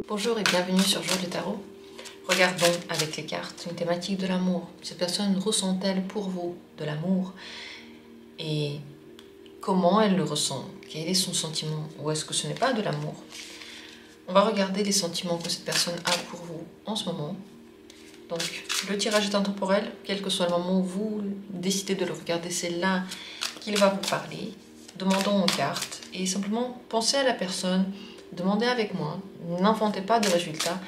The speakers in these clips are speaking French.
Bonjour et bienvenue sur Joie de Tarot. Regardons avec les cartes une thématique de l'amour. Cette personne ressent-elle pour vous de l'amour? Et comment elle le ressent? Quel est son sentiment? Ou est-ce que ce n'est pas de l'amour? On va regarder les sentiments que cette personne a pour vous en ce moment. Donc, le tirage est intemporel. Quel que soit le moment où vous décidez de le regarder, c'est là qu'il va vous parler. Demandons aux cartes et simplement pensez à la personne. Demandez avec moi, n'inventez pas de résultats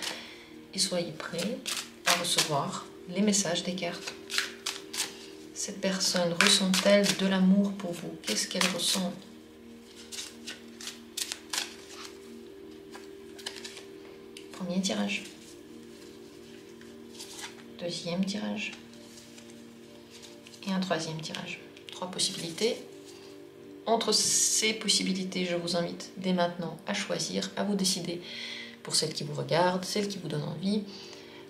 et soyez prêts à recevoir les messages des cartes. Cette personne ressent-elle de l'amour pour vous? Qu'est-ce qu'elle ressent? Premier tirage. Deuxième tirage. Et un troisième tirage. 3 possibilités. Entre ces possibilités, je vous invite dès maintenant à choisir, à vous décider pour celle qui vous regarde, celle qui vous donne envie,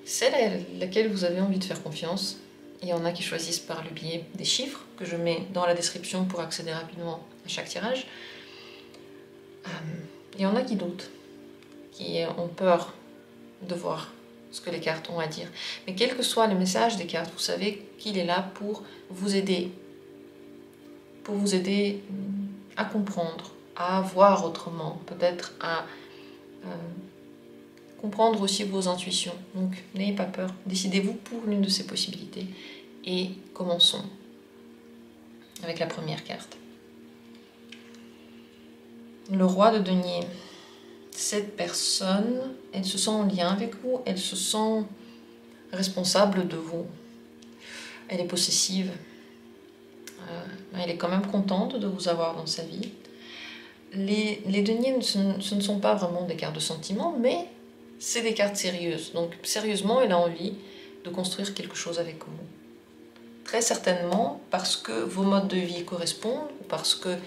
celle à laquelle vous avez envie de faire confiance. Il y en a qui choisissent par le biais des chiffres que je mets dans la description pour accéder rapidement à chaque tirage. Il y en a qui doutent, qui ont peur de voir ce que les cartes ont à dire. Mais quel que soit le message des cartes, vous savez qu'il est là pour vous aider à comprendre, à voir autrement, peut-être à comprendre aussi vos intuitions. Donc n'ayez pas peur, décidez-vous pour l'une de ces possibilités et commençons avec la première carte. Le roi de denier. Cette personne, elle se sent en lien avec vous, elle se sent responsable de vous, elle est possessive. Elle est quand même contente de vous avoir dans sa vie. Les deniers, ce ne sont pas vraiment des cartes de sentiments, mais c'est des cartes sérieuses. Donc sérieusement, elle a envie de construire quelque chose avec vous. Très certainement parce que vos modes de vie correspondent, ou parce que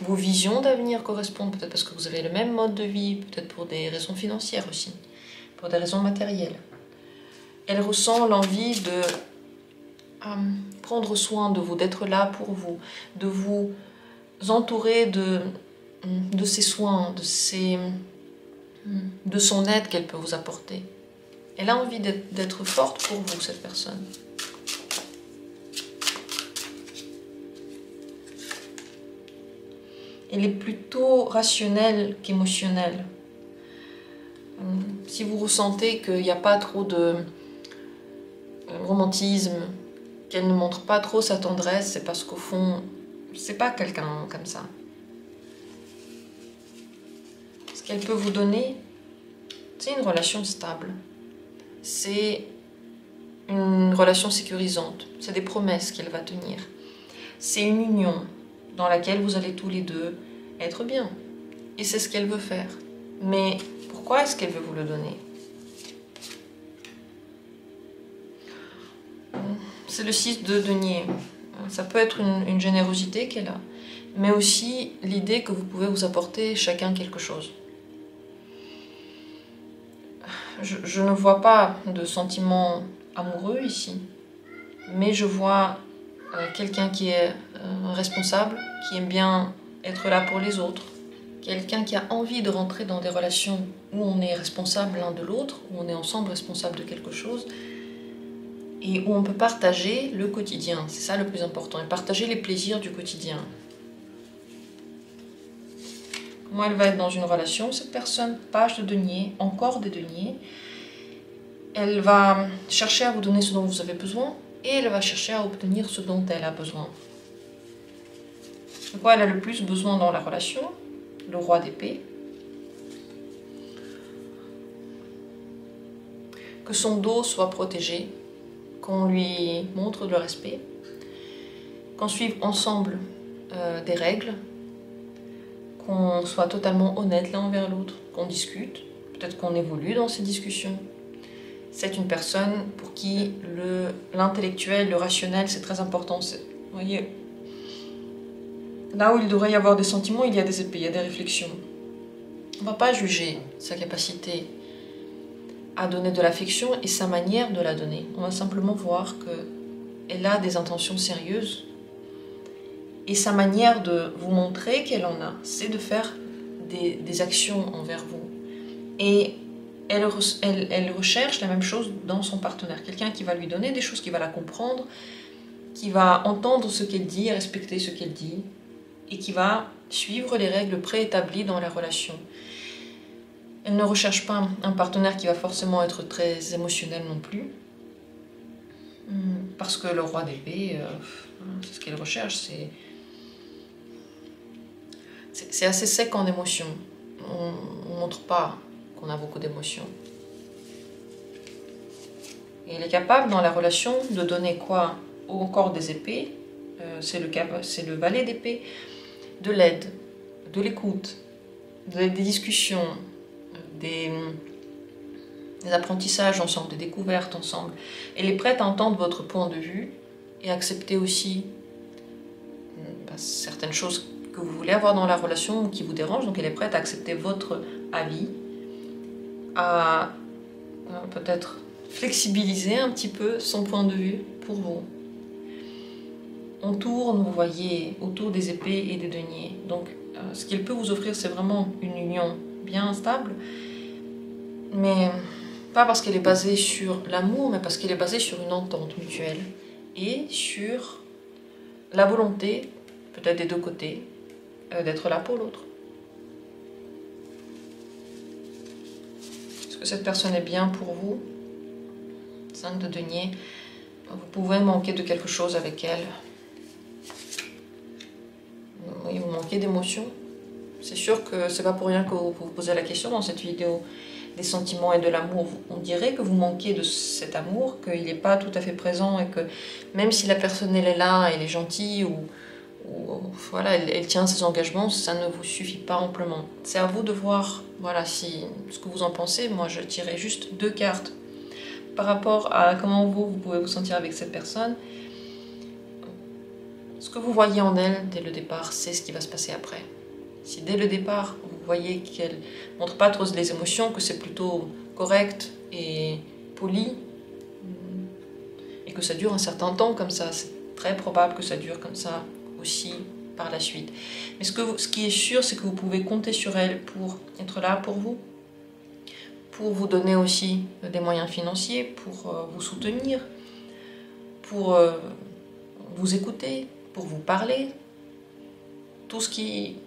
vos visions d'avenir correspondent, peut-être parce que vous avez le même mode de vie, peut-être pour des raisons financières aussi, pour des raisons matérielles. Elle ressent l'envie de prendre soin de vous, d'être là pour vous, de vous entourer de ses soins, de son aide qu'elle peut vous apporter. Elle a envie d'être forte pour vous, cette personne. Elle est plutôt rationnelle qu'émotionnelle. Si vous ressentez qu'il n'y a pas trop de romantisme, qu'elle ne montre pas trop sa tendresse, c'est parce qu'au fond, c'est pas quelqu'un comme ça. Ce qu'elle peut vous donner, c'est une relation stable. C'est une relation sécurisante. C'est des promesses qu'elle va tenir. C'est une union dans laquelle vous allez tous les deux être bien. Et c'est ce qu'elle veut faire. Mais pourquoi est-ce qu'elle veut vous le donner? C'est le 6 de denier. Ça peut être une générosité qu'elle a, mais aussi l'idée que vous pouvez vous apporter chacun quelque chose. Je ne vois pas de sentiment amoureux ici, mais je vois quelqu'un qui est responsable, qui aime bien être là pour les autres, quelqu'un qui a envie de rentrer dans des relations où on est responsable l'un de l'autre, où on est ensemble responsable de quelque chose, et où on peut partager le quotidien. C'est ça le plus important, et partager les plaisirs du quotidien. Comment elle va être dans une relation, cette personne? Page de denier, encore des deniers. Elle va chercher à vous donner ce dont vous avez besoin, et elle va chercher à obtenir ce dont elle a besoin. De quoi elle a le plus besoin dans la relation? Le roi d'épée. Que son dos soit protégé, qu'on lui montre le respect, qu'on suive ensemble des règles, qu'on soit totalement honnête l'un envers l'autre, qu'on discute, peut-être qu'on évolue dans ces discussions. C'est une personne pour qui l'intellectuel, le rationnel, c'est très important. Vous voyez, là où il devrait y avoir des sentiments, il y a des épées, il y a des réflexions. On ne va pas juger sa capacité à donner de l'affection et sa manière de la donner. On va simplement voir qu'elle a des intentions sérieuses et sa manière de vous montrer qu'elle en a, c'est de faire des actions envers vous. Et elle recherche la même chose dans son partenaire. Quelqu'un qui va lui donner des choses, qui va la comprendre, qui va entendre ce qu'elle dit, respecter ce qu'elle dit, et qui va suivre les règles préétablies dans la relation. Elle ne recherche pas un partenaire qui va forcément être très émotionnel non plus, parce que le roi d'épée, c'est ce qu'elle recherche, c'est assez sec en émotion. On ne montre pas qu'on a beaucoup d'émotions. Et elle est capable dans la relation de donner quoi au corps des épées, c'est le valet d'épée, de l'aide, de l'écoute, des discussions, des apprentissages ensemble, des découvertes ensemble. Elle est prête à entendre votre point de vue et accepter aussi certaines choses que vous voulez avoir dans la relation ou qui vous dérangent. Donc elle est prête à accepter votre avis, à peut-être flexibiliser un petit peu son point de vue pour vous. On tourne, vous voyez, autour des épées et des deniers. Donc ce qu'il peut vous offrir, c'est vraiment une union bien stable, mais pas parce qu'elle est basée sur l'amour, mais parce qu'elle est basée sur une entente mutuelle et sur la volonté, peut-être des deux côtés, d'être là pour l'autre. Est-ce que cette personne est bien pour vous? 5 de denier, vous pouvez manquer de quelque chose avec elle. Oui, vous manquez d'émotion. C'est sûr que c'est pas pour rien que vous vous posez la question dans cette vidéo des sentiments et de l'amour. On dirait que vous manquez de cet amour, qu'il n'est pas tout à fait présent et que même si la personne elle est là, elle est gentille ou voilà, elle tient ses engagements, ça ne vous suffit pas amplement. C'est à vous de voir voilà, ce que vous en pensez. Moi je tirais juste 2 cartes par rapport à comment vous pouvez vous sentir avec cette personne. Ce que vous voyez en elle dès le départ, c'est ce qui va se passer après. Si dès le départ, vous voyez qu'elle ne montre pas trop les émotions, que c'est plutôt correct et poli, et que ça dure un certain temps comme ça, c'est très probable que ça dure comme ça aussi par la suite. Mais ce qui est sûr, c'est que vous pouvez compter sur elle pour être là pour vous donner aussi des moyens financiers, pour vous soutenir, pour vous écouter, pour vous parler, tout ce qui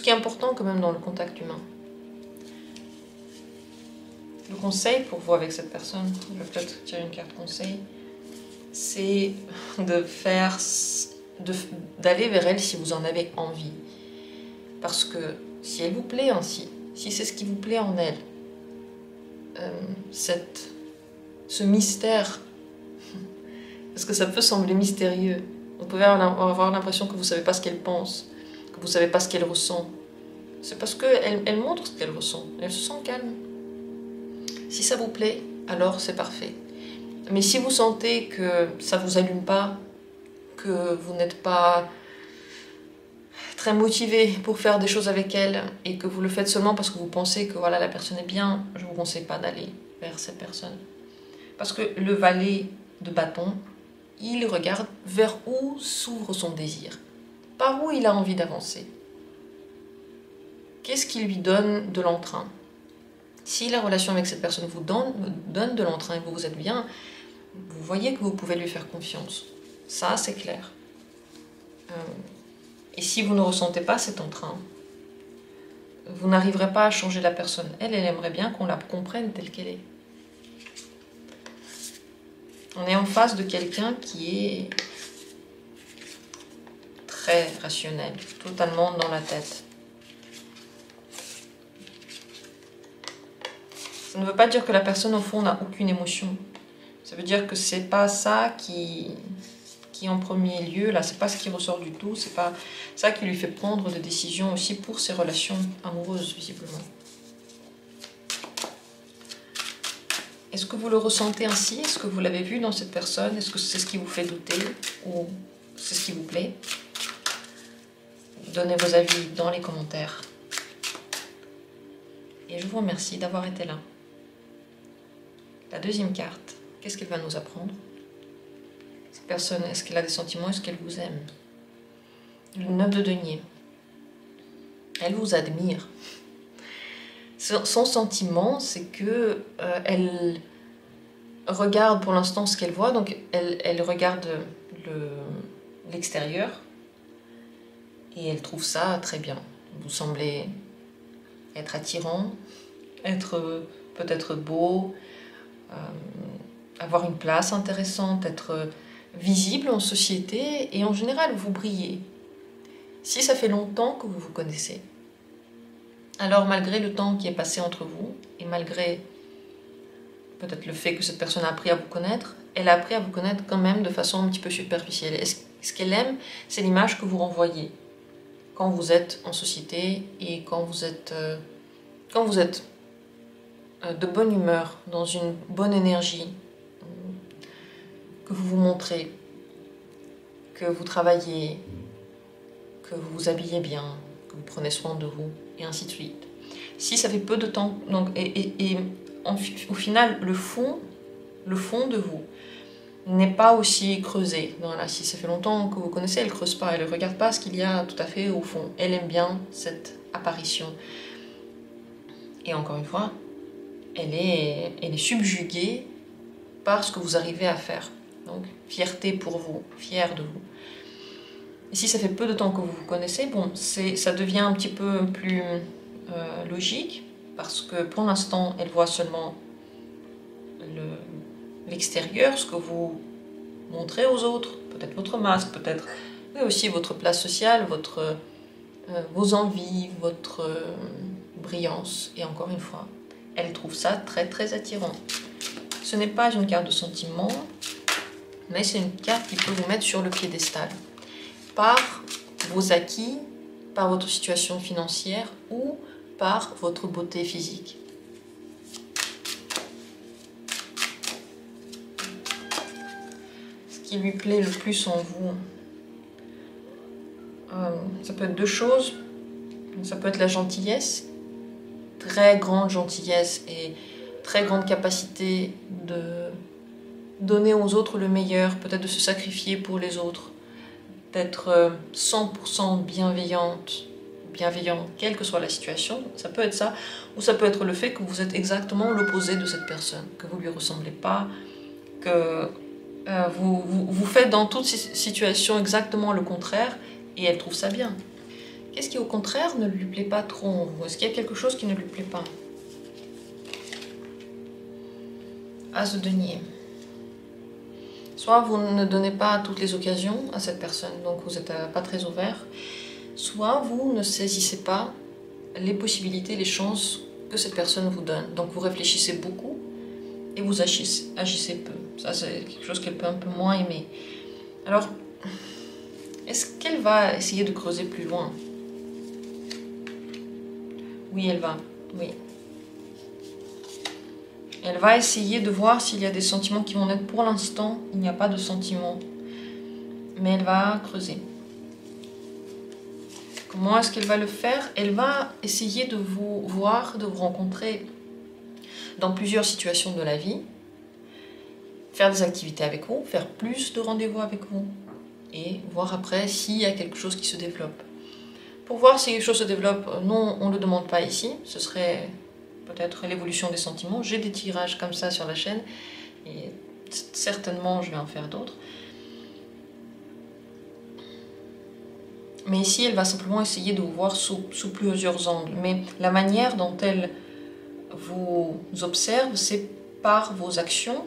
est important quand même dans le contact humain. Le conseil pour vous avec cette personne, je vais peut-être tirer une carte conseil, c'est d'aller vers elle si vous en avez envie. Parce que si elle vous plaît ainsi, si c'est ce qui vous plaît en elle, ce mystère, parce que ça peut sembler mystérieux, vous pouvez avoir l'impression que vous ne savez pas ce qu'elle pense, que vous ne savez pas ce qu'elle ressent. C'est parce qu'elle montre ce qu'elle ressent. Elle se sent calme. Si ça vous plaît, alors c'est parfait. Mais si vous sentez que ça ne vous allume pas, que vous n'êtes pas très motivé pour faire des choses avec elle et que vous le faites seulement parce que vous pensez que voilà, la personne est bien, je ne vous conseille pas d'aller vers cette personne. Parce que le valet de bâton, il regarde vers où s'ouvre son désir, par où il a envie d'avancer. Qu'est-ce qui lui donne de l'entrain? Si la relation avec cette personne vous donne de l'entrain et que vous êtes bien, vous voyez que vous pouvez lui faire confiance. Ça, c'est clair. Et si vous ne ressentez pas cet entrain, vous n'arriverez pas à changer la personne. Elle aimerait bien qu'on la comprenne telle qu'elle est. On est en face de quelqu'un qui est très rationnel, totalement dans la tête. Ça ne veut pas dire que la personne au fond n'a aucune émotion. Ça veut dire que c'est pas ça qui en premier lieu, là, c'est pas ce qui ressort du tout, c'est pas ça qui lui fait prendre des décisions aussi pour ses relations amoureuses, visiblement. Est-ce que vous le ressentez ainsi? Est-ce que vous l'avez vu dans cette personne? Est-ce que c'est ce qui vous fait douter? Ou c'est ce qui vous plaît? Donnez vos avis dans les commentaires. Et je vous remercie d'avoir été là. La deuxième carte, qu'est-ce qu'elle va nous apprendre? Cette personne, est-ce qu'elle a des sentiments? Est-ce qu'elle vous aime? Le 9 de denier. Elle vous admire. Son sentiment, c'est que elle regarde pour l'instant ce qu'elle voit, donc elle regarde l'extérieur et elle trouve ça très bien. Vous semblez être attirant, être peut-être beau, avoir une place intéressante, être visible en société et en général vous brillez. Si ça fait longtemps que vous vous connaissez, alors malgré le temps qui est passé entre vous et malgré peut-être le fait que cette personne a appris à vous connaître, elle a appris à vous connaître quand même de façon un petit peu superficielle. Et ce qu'elle aime, c'est l'image que vous renvoyez quand vous êtes en société et quand vous êtes de bonne humeur, dans une bonne énergie, que vous vous montrez, que vous travaillez, que vous vous habillez bien, que vous prenez soin de vous, et ainsi de suite. Si ça fait peu de temps, donc, au final, le fond de vous n'est pas aussi creusé. Voilà, si ça fait longtemps que vous connaissez, elle ne creuse pas, elle ne regarde pas ce qu'il y a tout à fait au fond. Elle aime bien cette apparition. Et encore une fois, elle est subjuguée par ce que vous arrivez à faire. Donc, fierté pour vous, fière de vous. Et si ça fait peu de temps que vous vous connaissez, bon, ça devient un petit peu plus logique, parce que pour l'instant, elle voit seulement l'extérieur, ce que vous montrez aux autres, peut-être votre masque, peut-être mais aussi votre place sociale, vos envies, votre brillance. Et encore une fois, elle trouve ça très très attirant. Ce n'est pas une carte de sentiment, mais c'est une carte qui peut vous mettre sur le piédestal par vos acquis, par votre situation financière ou par votre beauté physique. Ce qui lui plaît le plus en vous, ça peut être deux choses. Ça peut être la gentillesse, très grande gentillesse et très grande capacité de donner aux autres le meilleur, peut-être de se sacrifier pour les autres, d'être 100% bienveillant, quelle que soit la situation. Ça peut être ça, ou ça peut être le fait que vous êtes exactement l'opposé de cette personne, que vous ne lui ressemblez pas, que vous faites dans toute situation exactement le contraire, et elle trouve ça bien. Qu'est-ce qui, au contraire, ne lui plaît pas trop en vous? Est-ce qu'il y a quelque chose qui ne lui plaît pas? As de denier. Soit vous ne donnez pas toutes les occasions à cette personne, donc vous n'êtes pas très ouvert, soit vous ne saisissez pas les possibilités, les chances que cette personne vous donne. Donc vous réfléchissez beaucoup et vous agissez peu. Ça, c'est quelque chose qu'elle peut un peu moins aimer. Alors, est-ce qu'elle va essayer de creuser plus loin? Oui, elle va. Oui. Elle va essayer de voir s'il y a des sentiments qui vont naître. Pour l'instant, il n'y a pas de sentiments. Mais elle va creuser. Comment est-ce qu'elle va le faire? Elle va essayer de vous voir, de vous rencontrer dans plusieurs situations de la vie, faire des activités avec vous, faire plus de rendez-vous avec vous, et voir après s'il y a quelque chose qui se développe. Pour voir si quelque chose se développe, non, on ne le demande pas ici, ce serait peut-être l'évolution des sentiments. J'ai des tirages comme ça sur la chaîne, et certainement je vais en faire d'autres. Mais ici, elle va simplement essayer de vous voir sous plusieurs angles. Mais la manière dont elle vous observe, c'est par vos actions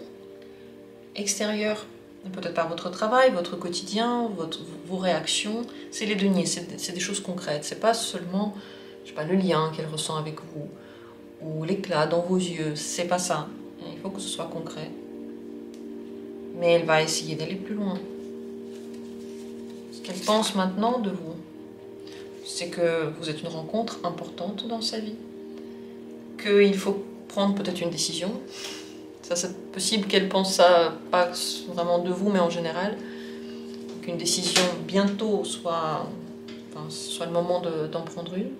extérieures. Peut-être par votre travail, votre quotidien, vos réactions. C'est les deniers, c'est des choses concrètes. C'est pas seulement, je sais pas, le lien qu'elle ressent avec vous, ou l'éclat dans vos yeux. C'est pas ça. Il faut que ce soit concret. Mais elle va essayer d'aller plus loin. Ce qu'elle pense maintenant de vous, c'est que vous êtes une rencontre importante dans sa vie, qu'il faut prendre peut-être une décision. Ça, c'est possible qu'elle pense ça, pas vraiment de vous, mais en général. Qu'une décision bientôt soit le moment d'en prendre une.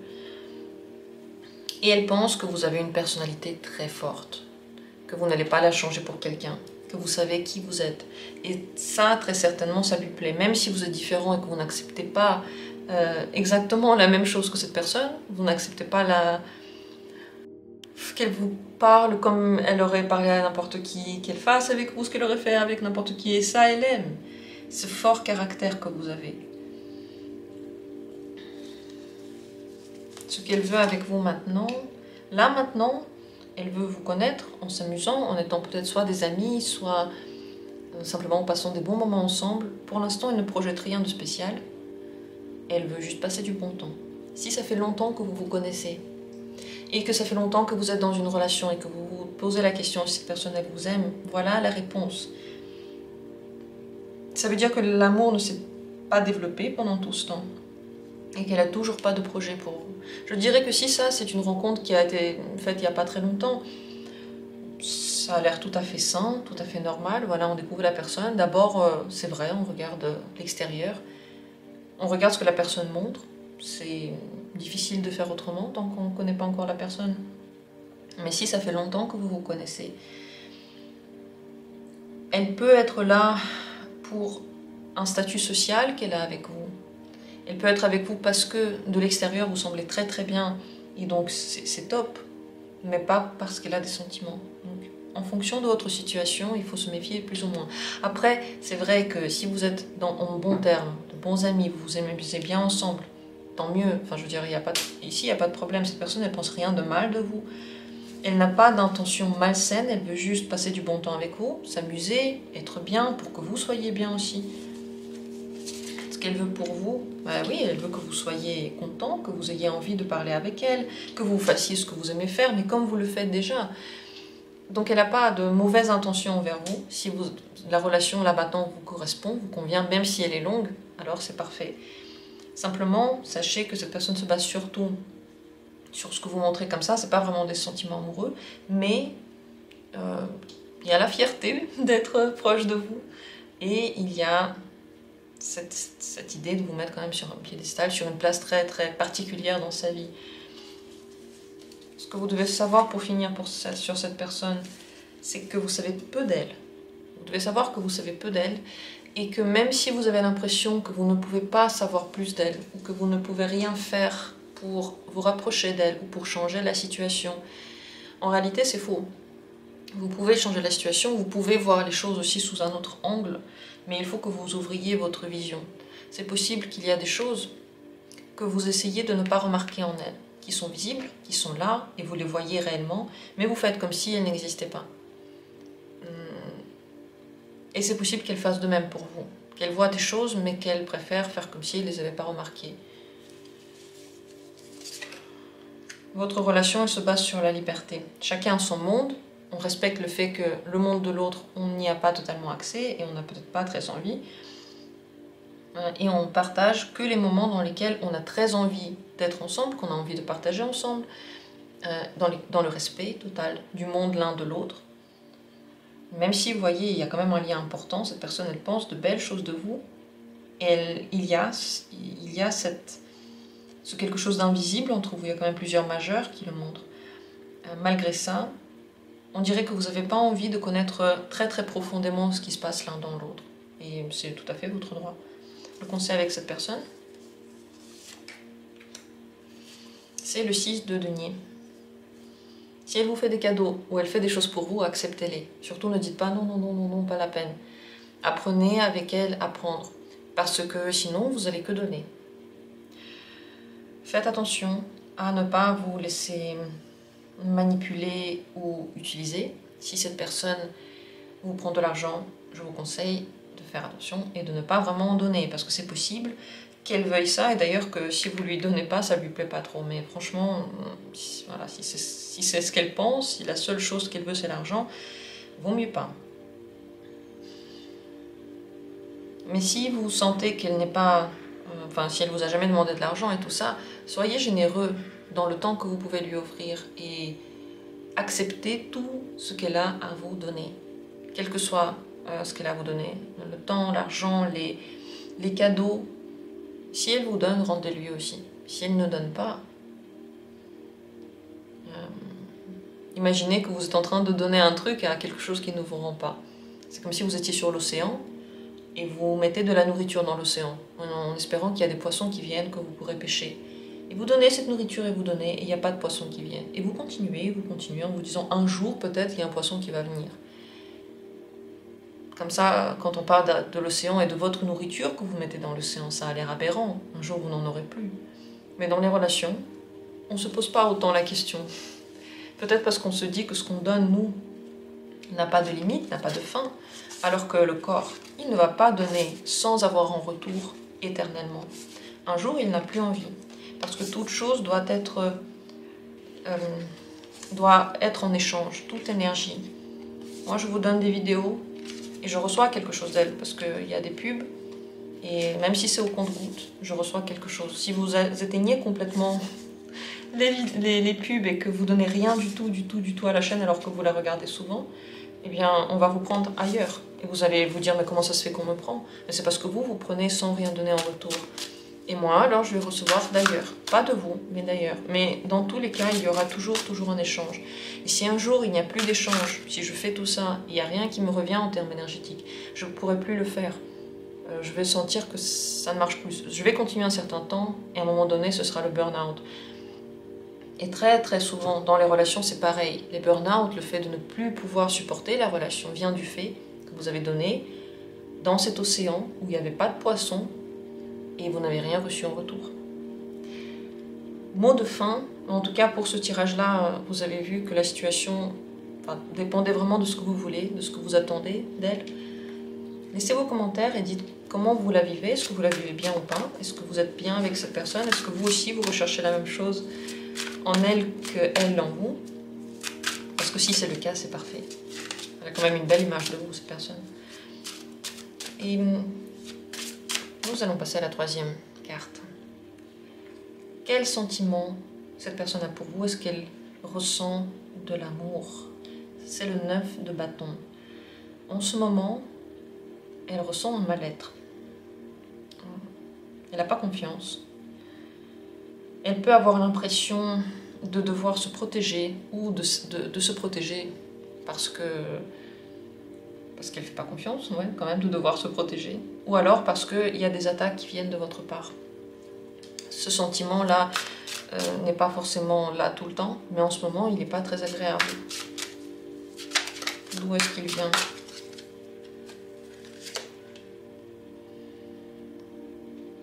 Et elle pense que vous avez une personnalité très forte, que vous n'allez pas la changer pour quelqu'un, que vous savez qui vous êtes. Et ça, très certainement, ça lui plaît. Même si vous êtes différent et que vous n'acceptez pas exactement la même chose que cette personne, vous n'acceptez pas qu'elle vous parle comme elle aurait parlé à n'importe qui, qu'elle fasse avec vous ce qu'elle aurait fait avec n'importe qui, et ça, elle aime. Ce fort caractère que vous avez. Ce qu'elle veut avec vous maintenant, là maintenant, elle veut vous connaître en s'amusant, en étant peut-être soit des amis, soit simplement en passant des bons moments ensemble. Pour l'instant, elle ne projette rien de spécial. Elle veut juste passer du bon temps. Si ça fait longtemps que vous vous connaissez, et que ça fait longtemps que vous êtes dans une relation, et que vous vous posez la question si cette personne elle vous aime, voilà la réponse. Ça veut dire que l'amour ne s'est pas développé pendant tout ce temps, et qu'elle n'a toujours pas de projet pour vous. Je dirais que si ça, c'est une rencontre qui a été faite il n'y a pas très longtemps, ça a l'air tout à fait sain, tout à fait normal. Voilà, on découvre la personne. D'abord, c'est vrai, on regarde l'extérieur, on regarde ce que la personne montre. C'est difficile de faire autrement tant qu'on ne connaît pas encore la personne. Mais si ça fait longtemps que vous vous connaissez, elle peut être là pour un statut social qu'elle a avec vous. Elle peut être avec vous parce que de l'extérieur vous semblez très très bien et donc c'est top, mais pas parce qu'elle a des sentiments. Donc, en fonction de votre situation, il faut se méfier plus ou moins. Après, c'est vrai que si vous êtes en bons termes, de bons amis, vous vous amusez bien ensemble, tant mieux. Enfin, je veux dire, ici, il n'y a pas de problème. Cette personne, elle ne pense rien de mal de vous. Elle n'a pas d'intention malsaine, elle veut juste passer du bon temps avec vous, s'amuser, être bien pour que vous soyez bien aussi. Ce qu'elle veut pour vous, bah oui, elle veut que vous soyez content, que vous ayez envie de parler avec elle, que vous fassiez ce que vous aimez faire, mais comme vous le faites déjà. Donc elle n'a pas de mauvaises intentions envers vous. Si la relation là maintenant vous correspond, vous convient, même si elle est longue, alors c'est parfait. Simplement, sachez que cette personne se base surtout sur ce que vous montrez comme ça. C'est pas vraiment des sentiments amoureux, mais il y a la fierté d'être proche de vous et il y a cette idée de vous mettre quand même sur un piédestal, sur une place très très particulière dans sa vie. Ce que vous devez savoir pour finir sur cette personne, c'est que vous savez peu d'elle. Vous devez savoir que vous savez peu d'elle et que même si vous avez l'impression que vous ne pouvez pas savoir plus d'elle ou que vous ne pouvez rien faire pour vous rapprocher d'elle ou pour changer la situation, en réalité c'est faux. Vous pouvez changer la situation, vous pouvez voir les choses aussi sous un autre angle, mais il faut que vous ouvriez votre vision. C'est possible qu'il y a des choses que vous essayez de ne pas remarquer en elle, qui sont visibles, qui sont là, et vous les voyez réellement, mais vous faites comme si elles n'existaient pas. Et c'est possible qu'elle fasse de même pour vous, qu'elle voit des choses, mais qu'elle préfère faire comme si elle ne les avait pas remarquées. Votre relation, elle se base sur la liberté. Chacun a son monde. On respecte le fait que le monde de l'autre, on n'y a pas totalement accès et on n'a peut-être pas très envie. Et on partage que les moments dans lesquels on a très envie d'être ensemble, qu'on a envie de partager ensemble, dans le respect total du monde l'un de l'autre. Même si, vous voyez, il y a quand même un lien important, cette personne, elle pense de belles choses de vous, et il y a ce quelque chose d'invisible entre vous, il y a quand même plusieurs majeurs qui le montrent. Malgré ça, on dirait que vous n'avez pas envie de connaître très très profondément ce qui se passe l'un dans l'autre. Et c'est tout à fait votre droit. Le conseil avec cette personne, c'est le 6 de denier. Si elle vous fait des cadeaux ou elle fait des choses pour vous, acceptez-les. Surtout ne dites pas non, non, non, non, non, pas la peine. Apprenez avec elle à prendre, parce que sinon vous n'allez que donner. Faites attention à ne pas vous laisser manipuler ou utiliser. Si cette personne vous prend de l'argent, je vous conseille de faire attention et de ne pas vraiment en donner, parce que c'est possible qu'elle veuille ça, et d'ailleurs que si vous lui donnez pas, ça lui plaît pas trop. Mais franchement, voilà, si c'est ce qu'elle pense, si la seule chose qu'elle veut c'est l'argent, vaut mieux pas. Mais si vous sentez qu'elle n'est pas... si elle vous a jamais demandé de l'argent et tout ça, soyez généreux dans le temps que vous pouvez lui offrir et acceptez tout ce qu'elle a à vous donner. Quel que soit ce qu'elle a à vous donner, le temps, l'argent, les cadeaux. Si elle vous donne, rendez-lui aussi. Si elle ne donne pas, imaginez que vous êtes en train de donner un truc à quelque chose qui ne vous rend pas. C'est comme si vous étiez sur l'océan et vous mettez de la nourriture dans l'océan, en espérant qu'il y a des poissons qui viennent, que vous pourrez pêcher. Et vous donnez cette nourriture et vous donnez, et il n'y a pas de poisson qui vient. Et vous continuez en vous disant un jour peut-être il y a un poisson qui va venir. Comme ça, quand on parle de l'océan et de votre nourriture que vous mettez dans l'océan, ça a l'air aberrant. Un jour vous n'en aurez plus. Mais dans les relations, on ne se pose pas autant la question. Peut-être parce qu'on se dit que ce qu'on donne, nous, n'a pas de limite, n'a pas de fin. Alors que le corps, il ne va pas donner sans avoir en retour éternellement. Un jour, il n'a plus envie. Parce que toute chose doit être en échange, toute énergie. Moi, je vous donne des vidéos et je reçois quelque chose d'elles parce qu'il y a des pubs. Et même si c'est au compte-gouttes, je reçois quelque chose. Si vous éteignez complètement les pubs et que vous donnez rien du tout à la chaîne alors que vous la regardez souvent, eh bien, on va vous prendre ailleurs. Et vous allez vous dire, mais comment ça se fait qu'on me prend? Mais c'est parce que vous prenez sans rien donner en retour. Et moi, alors, je vais recevoir d'ailleurs. Pas de vous, mais d'ailleurs. Mais dans tous les cas, il y aura toujours un échange. Et si un jour, il n'y a plus d'échange, si je fais tout ça, il n'y a rien qui me revient en termes énergétiques, je ne pourrai plus le faire. Je vais sentir que ça ne marche plus. Je vais continuer un certain temps, et à un moment donné, ce sera le burn-out. Et très très souvent, dans les relations, c'est pareil. Les burn-out, le fait de ne plus pouvoir supporter la relation, vient du fait que vous avez donné dans cet océan où il n'y avait pas de poisson, et vous n'avez rien reçu en retour. Mot de fin, en tout cas pour ce tirage-là, vous avez vu que la situation dépendait vraiment de ce que vous voulez, de ce que vous attendez d'elle. Laissez vos commentaires et dites comment vous la vivez, est-ce que vous la vivez bien ou pas, est-ce que vous êtes bien avec cette personne, est-ce que vous aussi vous recherchez la même chose en elle qu'elle en vous. Parce que si c'est le cas, c'est parfait. Elle a quand même une belle image de vous, cette personne. Et nous allons passer à la troisième carte. Quel sentiment cette personne a pour vous? Est-ce qu'elle ressent de l'amour? C'est le 9 de bâton. En ce moment, elle ressent un mal-être. Elle n'a pas confiance. Elle peut avoir l'impression de devoir se protéger ou de se protéger parce qu'elle ne fait pas confiance, ouais, quand même, de devoir se protéger. Ou alors parce qu'il y a des attaques qui viennent de votre part. Ce sentiment-là n'est pas forcément là tout le temps, mais en ce moment, il n'est pas très agréable. D'où est-ce qu'il vient?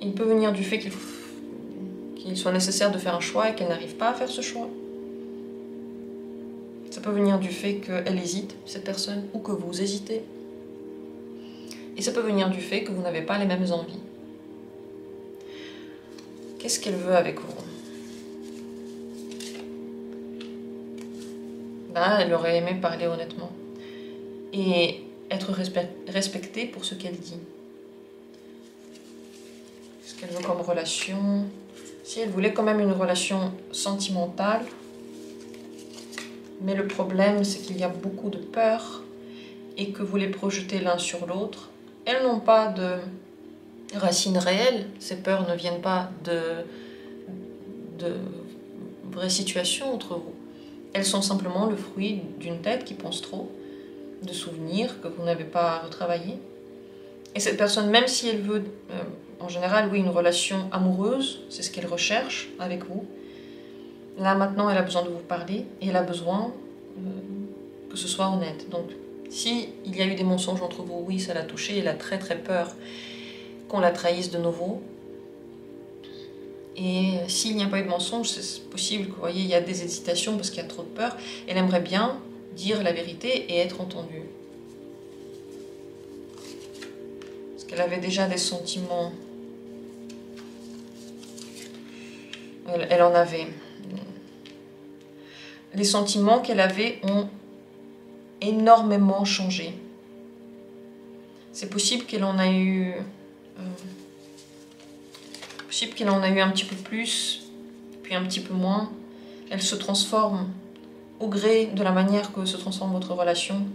Il peut venir du fait qu'il soit nécessaire de faire un choix et qu'elle n'arrive pas à faire ce choix. Ça peut venir du fait qu'elle hésite, cette personne, ou que vous hésitez. Et ça peut venir du fait que vous n'avez pas les mêmes envies. Qu'est-ce qu'elle veut avec vous? Là, elle aurait aimé parler honnêtement. Et être respectée pour ce qu'elle dit. Ce qu'elle veut comme relation. Si elle voulait quand même une relation sentimentale, mais le problème c'est qu'il y a beaucoup de peur et que vous les projetez l'un sur l'autre. Elles n'ont pas de racines réelles, ces peurs ne viennent pas de vraies situations entre vous. Elles sont simplement le fruit d'une tête qui pense trop, de souvenirs que vous n'avez pas retravaillés. Et cette personne, même si elle veut, en général, oui, une relation amoureuse, c'est ce qu'elle recherche avec vous. Là, maintenant, elle a besoin de vous parler et elle a besoin que ce soit honnête. Donc, si il y a eu des mensonges entre vous, oui, ça l'a touchée, elle a très très peur qu'on la trahisse de nouveau. Et s'il n'y a pas eu de mensonge, c'est possible que, vous voyez, il y a des hésitations parce qu'il y a trop de peur. Elle aimerait bien dire la vérité et être entendue. Parce qu'elle avait déjà des sentiments. Elle en avait. Les sentiments qu'elle avait ont énormément changé. C'est possible qu'elle en a eu... possible qu'elle en a eu un petit peu plus, puis un petit peu moins. Elle se transforme au gré de la manière que se transforme votre relation.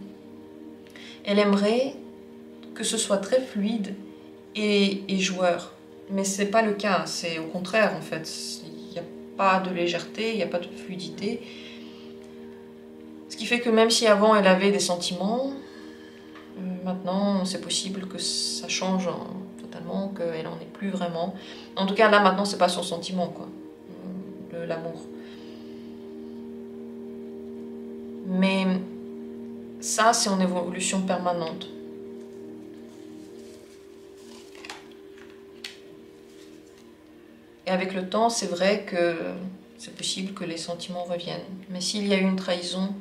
Elle aimerait que ce soit très fluide et joueur. Mais ce n'est pas le cas, c'est au contraire en fait. Il n'y a pas de légèreté, il n'y a pas de fluidité. Ce qui fait que même si avant elle avait des sentiments, maintenant c'est possible que ça change totalement, qu'elle n'en ait plus vraiment. En tout cas là maintenant c'est pas son sentiment quoi. l'amour. Mais ça, c'est en évolution permanente. Et avec le temps, c'est vrai que c'est possible que les sentiments reviennent. Mais s'il y a eu une trahison,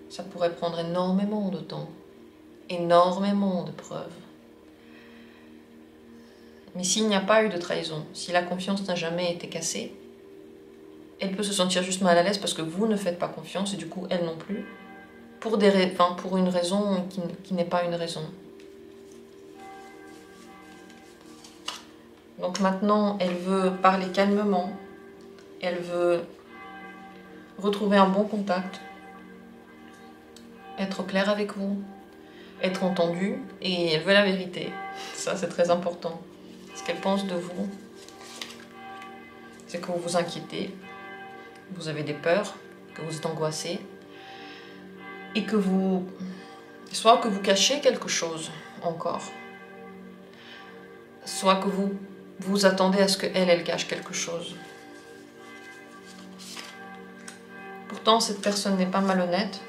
ça pourrait prendre énormément de temps, énormément de preuves. Mais s'il n'y a pas eu de trahison, si la confiance n'a jamais été cassée, elle peut se sentir juste mal à l'aise parce que vous ne faites pas confiance et du coup elle non plus, pour une raison qui n'est pas une raison. Donc maintenant, elle veut parler calmement, elle veut retrouver un bon contact, être claire avec vous, être entendue, et elle veut la vérité. Ça, c'est très important. Ce qu'elle pense de vous, c'est que vous vous inquiétez, vous avez des peurs, que vous êtes angoissé, et que soit que vous cachez quelque chose encore, soit que vous attendez à ce qu'elle cache quelque chose. Pourtant, cette personne n'est pas malhonnête.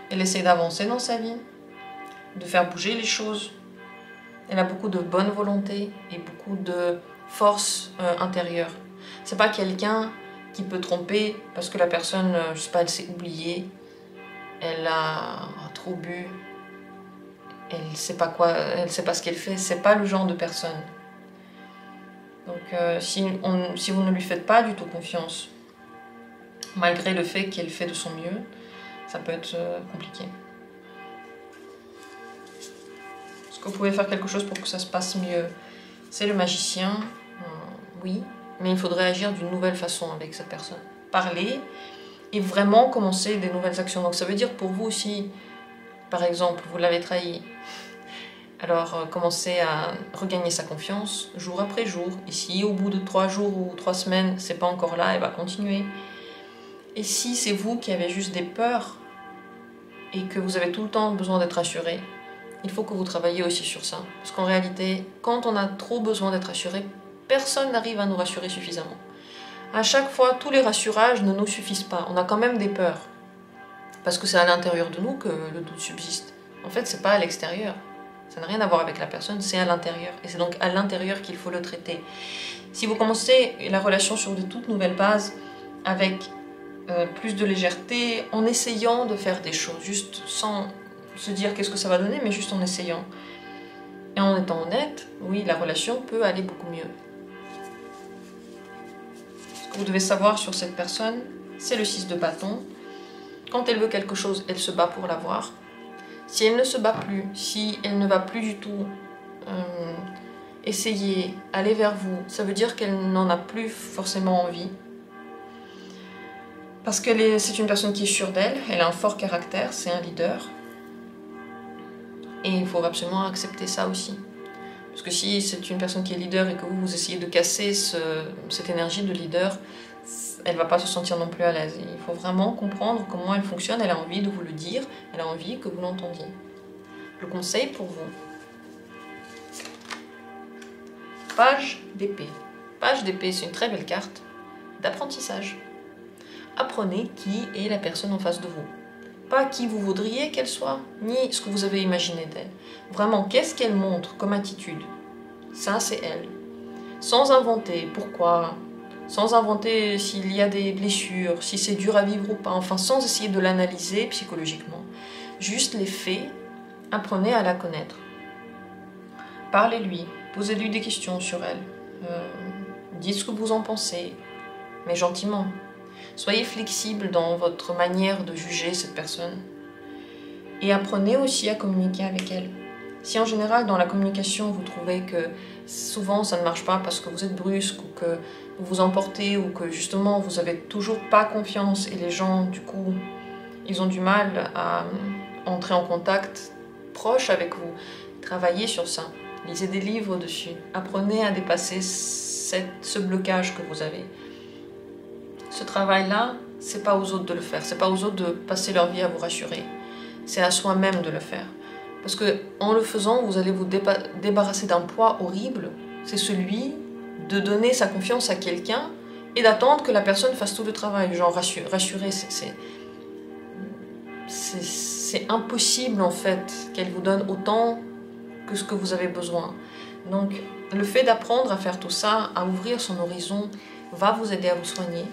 Elle essaie d'avancer dans sa vie, de faire bouger les choses. Elle a beaucoup de bonne volonté et beaucoup de force intérieure. C'est pas quelqu'un qui peut tromper parce que la personne, je sais pas, elle s'est oubliée, elle a trop bu, elle sait pas quoi, elle sait pas ce qu'elle fait. C'est pas le genre de personne. Donc si vous ne lui faites pas du tout confiance, malgré le fait qu'elle fait de son mieux, ça peut être compliqué. Est-ce que vous pouvez faire quelque chose pour que ça se passe mieux? C'est le magicien, oui, mais il faudrait agir d'une nouvelle façon avec cette personne. Parler et vraiment commencer des nouvelles actions. Donc ça veut dire pour vous aussi, par exemple, vous l'avez trahi, alors commencez à regagner sa confiance jour après jour. Et si au bout de 3 jours ou 3 semaines, c'est pas encore là, elle va continuer. Et si c'est vous qui avez juste des peurs et que vous avez tout le temps besoin d'être assuré, il faut que vous travailliez aussi sur ça. Parce qu'en réalité, quand on a trop besoin d'être assuré, personne n'arrive à nous rassurer suffisamment. À chaque fois, tous les rassurages ne nous suffisent pas. On a quand même des peurs. Parce que c'est à l'intérieur de nous que le doute subsiste. En fait, c'est pas à l'extérieur. Ça n'a rien à voir avec la personne, c'est à l'intérieur. Et c'est donc à l'intérieur qu'il faut le traiter. Si vous commencez la relation sur de toutes nouvelles bases, avec plus de légèreté, en essayant de faire des choses, juste sans se dire qu'est-ce que ça va donner, mais juste en essayant. Et en étant honnête, oui, la relation peut aller beaucoup mieux. Ce que vous devez savoir sur cette personne, c'est le 6 de bâton. Quand elle veut quelque chose, elle se bat pour l'avoir. Si elle ne se bat plus, si elle ne va plus du tout essayer, aller vers vous, ça veut dire qu'elle n'en a plus forcément envie. Parce que c'est une personne qui est sûre d'elle, elle a un fort caractère, c'est un leader. Et il faut absolument accepter ça aussi. Parce que si c'est une personne qui est leader et que vous essayez de casser cette énergie de leader, elle ne va pas se sentir non plus à l'aise. Il faut vraiment comprendre comment elle fonctionne, elle a envie de vous le dire, elle a envie que vous l'entendiez. Le conseil pour vous. Page d'épée. Page d'épée, c'est une très belle carte d'apprentissage. Apprenez qui est la personne en face de vous. Pas qui vous voudriez qu'elle soit, ni ce que vous avez imaginé d'elle. Vraiment, qu'est-ce qu'elle montre comme attitude? Ça, c'est elle. Sans inventer pourquoi, sans inventer s'il y a des blessures, si c'est dur à vivre ou pas, enfin sans essayer de l'analyser psychologiquement. Juste les faits, apprenez à la connaître. Parlez-lui, posez-lui des questions sur elle. Dites ce que vous en pensez, mais gentiment. Soyez flexible dans votre manière de juger cette personne. Et apprenez aussi à communiquer avec elle. Si en général, dans la communication, vous trouvez que souvent ça ne marche pas parce que vous êtes brusque ou que vous vous emportez ou que justement vous n'avez toujours pas confiance et les gens, du coup, ils ont du mal à entrer en contact proche avec vous, travaillez sur ça. Lisez des livres dessus. Apprenez à dépasser ce blocage que vous avez. Ce travail-là, c'est pas aux autres de le faire. C'est pas aux autres de passer leur vie à vous rassurer. C'est à soi-même de le faire. Parce que en le faisant, vous allez vous débarrasser d'un poids horrible. C'est celui de donner sa confiance à quelqu'un et d'attendre que la personne fasse tout le travail. Genre rassurer, c'est impossible en fait qu'elle vous donne autant que ce que vous avez besoin. Donc le fait d'apprendre à faire tout ça, à ouvrir son horizon, va vous aider à vous soigner,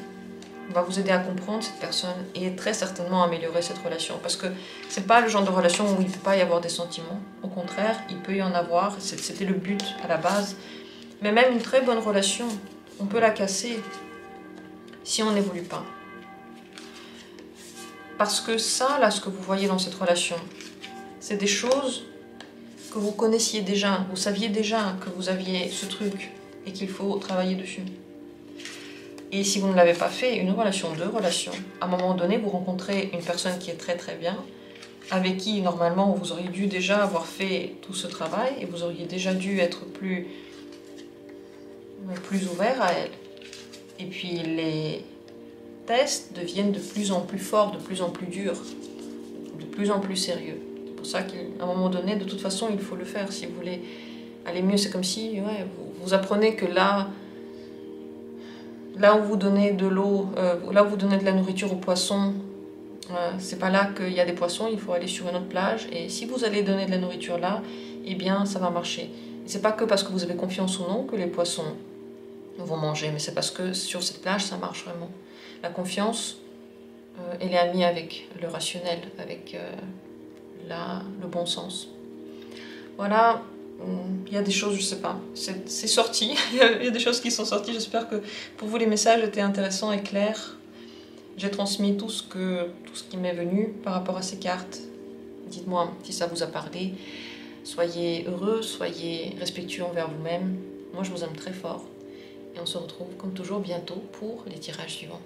va vous aider à comprendre cette personne et très certainement améliorer cette relation. Parce que c'est pas le genre de relation où il ne peut pas y avoir des sentiments. Au contraire, il peut y en avoir, c'était le but à la base. Mais même une très bonne relation, on peut la casser si on n'évolue pas. Parce que ça, là, ce que vous voyez dans cette relation, c'est des choses que vous connaissiez déjà, vous saviez déjà que vous aviez ce truc et qu'il faut travailler dessus. Et si vous ne l'avez pas fait, une relation, deux relations, à un moment donné, vous rencontrez une personne qui est très très bien, avec qui normalement vous auriez dû déjà avoir fait tout ce travail et vous auriez déjà dû être plus ouvert à elle. Et puis les tests deviennent de plus en plus forts, de plus en plus durs, de plus en plus sérieux. C'est pour ça qu'à un moment donné, de toute façon, il faut le faire si vous voulez aller mieux. C'est comme si vous apprenez que là où vous donnez de l'eau, là où vous donnez de la nourriture aux poissons, c'est pas là qu'il y a des poissons, il faut aller sur une autre plage. Et si vous allez donner de la nourriture là, eh bien ça va marcher. C'est pas que parce que vous avez confiance ou non que les poissons vont manger, mais c'est parce que sur cette plage ça marche vraiment. La confiance, elle est amie avec le rationnel, avec le bon sens. Voilà, il y a des choses, je sais pas, c'est sorti, il y a des choses qui sont sorties, j'espère que pour vous les messages étaient intéressants et clairs. J'ai transmis tout ce qui m'est venu par rapport à ces cartes. Dites-moi si ça vous a parlé. Soyez heureux, soyez respectueux envers vous-même. Moi je vous aime très fort. Et on se retrouve comme toujours bientôt pour les tirages suivants.